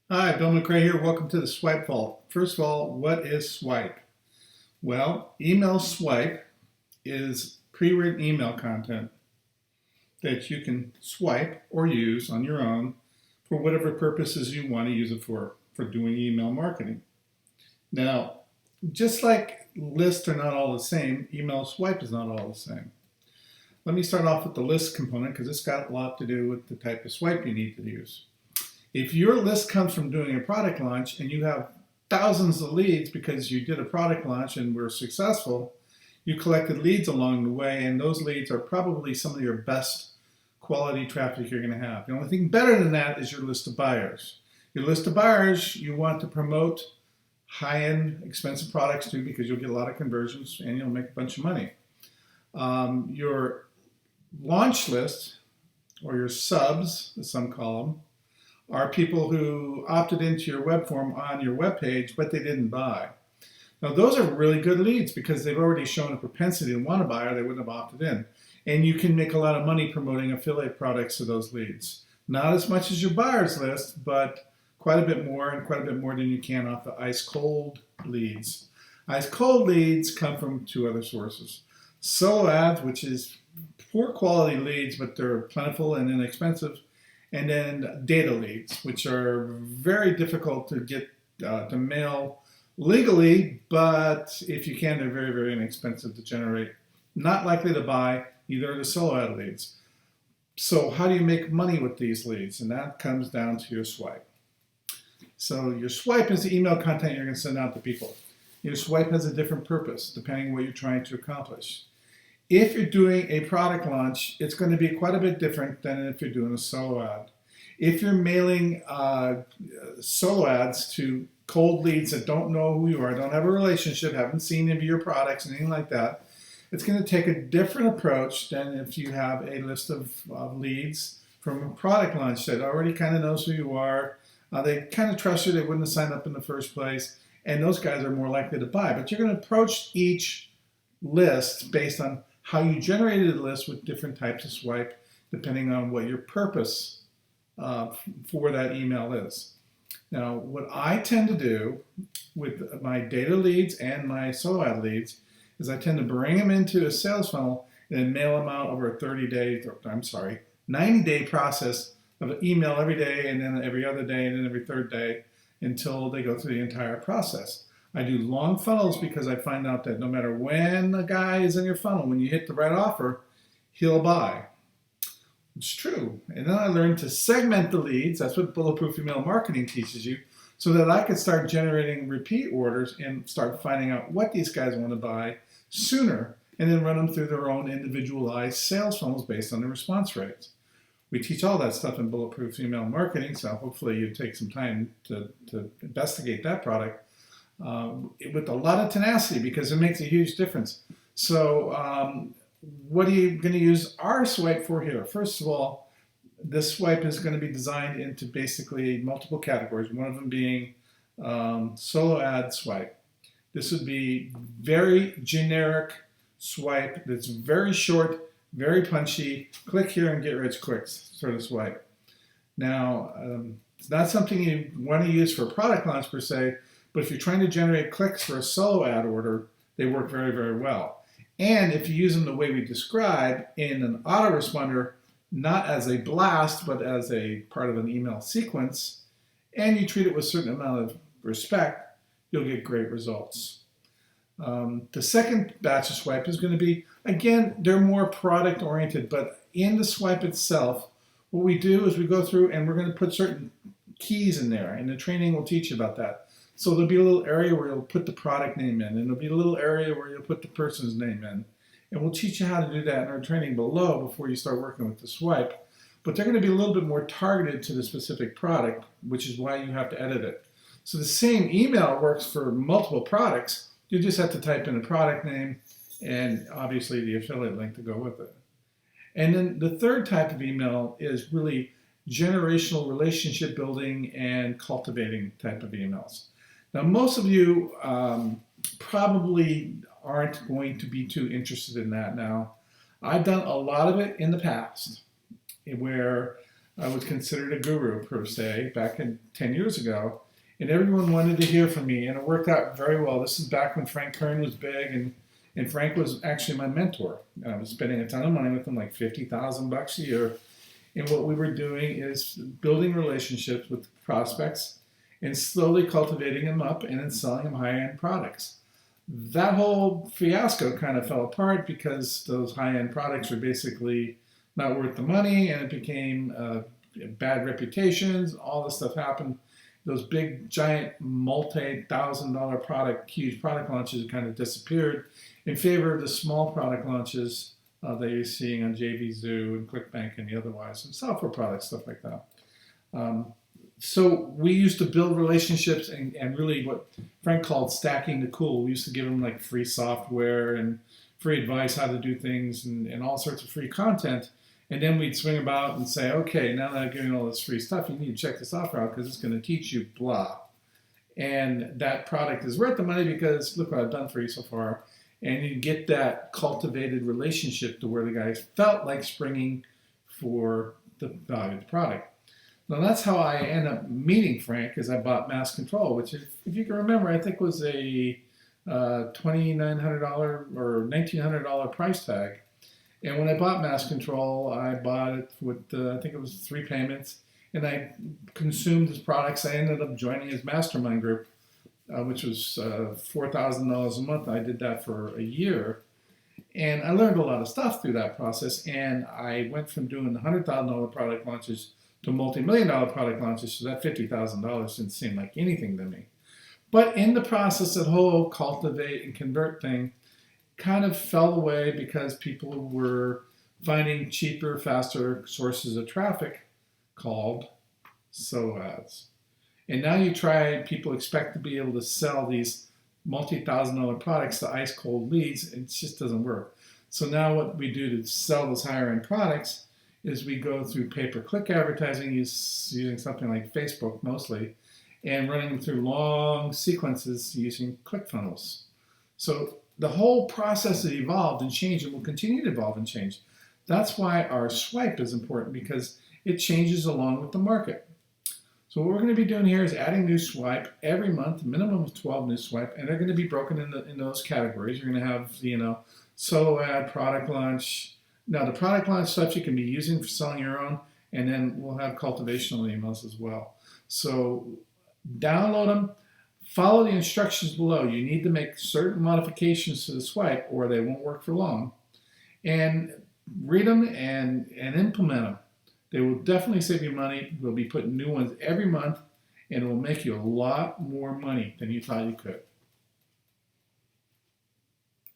Hi, Bill McRae here. Welcome to the Swipe Vault. First of all, what is Swipe? Well, email swipe is pre-written email content that you can swipe or use on your own for whatever purposes you want to use it for doing email marketing. Now, just like lists are not all the same, email swipe is not all the same. Let me start off with the list component because it's got a lot to do with the type of swipe you need to use. If your list comes from doing a product launch and you have thousands of leads because you did a product launch and were successful, you collected leads along the way, and those leads are probably some of your best quality traffic you're going to have. The only thing better than that is your list of buyers. Your list of buyers you want to promote high-end, expensive products to because you'll get a lot of conversions and you'll make a bunch of money. Your launch list, or your subs, as some call them, are people who opted into your web form on your web page, but they didn't buy. Now, those are really good leads because they've already shown a propensity to want to buy or they wouldn't have opted in. And you can make a lot of money promoting affiliate products to those leads. Not as much as your buyers list, but quite a bit more, and quite a bit more than you can off the ice cold leads. Ice cold leads come from two other sources. Solo ads, which is poor quality leads, but they're plentiful and inexpensive, and then data leads, which are very difficult to get to mail legally, but if you can, they're very, very inexpensive to generate. Not likely to buy, either are the solo ad leads. So how do you make money with these leads? And that comes down to your swipe. So your swipe is the email content you're going to send out to people. Your swipe has a different purpose depending on what you're trying to accomplish. If you're doing a product launch, it's going to be quite a bit different than if you're doing a solo ad. If you're mailing solo ads to cold leads that don't know who you are, don't have a relationship, haven't seen any of your products, anything like that, it's going to take a different approach than if you have a list of leads from a product launch that already kind of knows who you are. They kind of trust you. They wouldn't have signed up in the first place. And those guys are more likely to buy. But you're going to approach each list based on how you generated the list with different types of swipe, depending on what your purpose for that email is. Now, what I tend to do with my data leads and my solo ad leads is I tend to bring them into a sales funnel and then mail them out over a 90-day process of email every day and then every other day and then every third day until they go through the entire process. I do long funnels because I find out that no matter when a guy is in your funnel, when you hit the right offer, he'll buy. It's true. And then I learned to segment the leads. That's what Bulletproof Email Marketing teaches you, so that I could start generating repeat orders and start finding out what these guys want to buy sooner and then run them through their own individualized sales funnels based on the response rates. We teach all that stuff in Bulletproof Email Marketing, so hopefully you take some time to investigate that product with a lot of tenacity because it makes a huge difference. So what are you going to use our swipe for here? First of all, this swipe is going to be designed into basically multiple categories, one of them being solo ad swipe. This would be very generic swipe that's very short, very punchy, click here and get rich quick sort of swipe. Now, it's not something you want to use for a product launch per se, but if you're trying to generate clicks for a solo ad order, they work very, very well. And if you use them the way we describe in an autoresponder, not as a blast, but as a part of an email sequence, and you treat it with a certain amount of respect, you'll get great results. The second batch of swipe is going to be, again, they're more product oriented, but in the swipe itself, what we do is we go through and we're going to put certain keys in there, and the training will teach you about that. So there'll be a little area where you'll put the product name in, and there'll be a little area where you'll put the person's name in. And we'll teach you how to do that in our training below before you start working with the swipe. But they're going to be a little bit more targeted to the specific product, which is why you have to edit it. So the same email works for multiple products. You just have to type in a product name and obviously the affiliate link to go with it. And then the third type of email is really generational relationship building and cultivating type of emails. Now, most of you probably aren't going to be too interested in that now. I've done a lot of it in the past where I was considered a guru per se back in 10 years ago, and everyone wanted to hear from me, and it worked out very well. This is back when Frank Kern was big, and Frank was actually my mentor. And I was spending a ton of money with him, like $50,000 a year. And what we were doing is building relationships with prospects and slowly cultivating them up and then selling them high-end products. That whole fiasco kind of fell apart because those high-end products were basically not worth the money, and it became bad reputations. All this stuff happened. Those big, giant, multi-thousand-dollar huge product launches kind of disappeared in favor of the small product launches that you're seeing on JVZoo and ClickBank and the otherwise, and software products, stuff like that. So we used to build relationships and really what Frank called stacking the cool. We used to give them like free software and free advice how to do things and all sorts of free content. And then we'd swing about and say, okay, now that I'm giving all this free stuff, you need to check the software out because it's going to teach you blah. And that product is worth the money because look what I've done for you so far. And you get that cultivated relationship to where the guy felt like springing for the value of the product. Now that's how I end up meeting Frank, as I bought Mass Control, which if you can remember, I think was a $2,900 or $1,900 price tag. And when I bought Mass Control, I bought it with, I think it was 3 payments, and I consumed his products. I ended up joining his mastermind group, which was $4,000 a month. I did that for a year, and I learned a lot of stuff through that process, and I went from doing $100,000 product launches to multi-million-dollar product launches, so that $50,000 didn't seem like anything to me. But in the process, that whole cultivate and convert thing kind of fell away because people were finding cheaper, faster sources of traffic called SOAS. And now people expect to be able to sell these multi-thousand-dollar products to ice cold leads. It just doesn't work. So now what we do to sell those higher end products is we go through pay-per-click advertising using something like Facebook mostly, and running them through long sequences using ClickFunnels. So the whole process has evolved and changed and will continue to evolve and change. That's why our swipe is important, because it changes along with the market. So what we're going to be doing here is adding new swipe every month, minimum of 12 new swipe, and they're going to be broken in those categories. You're going to have, solo ad, product launch. Now the product launch stuff you can be using for selling your own, and then we'll have cultivational emails as well. So download them. Follow the instructions below. You need to make certain modifications to the swipe or they won't work for long. And read them and implement them. They will definitely save you money. We'll be putting new ones every month, and it will make you a lot more money than you thought you could.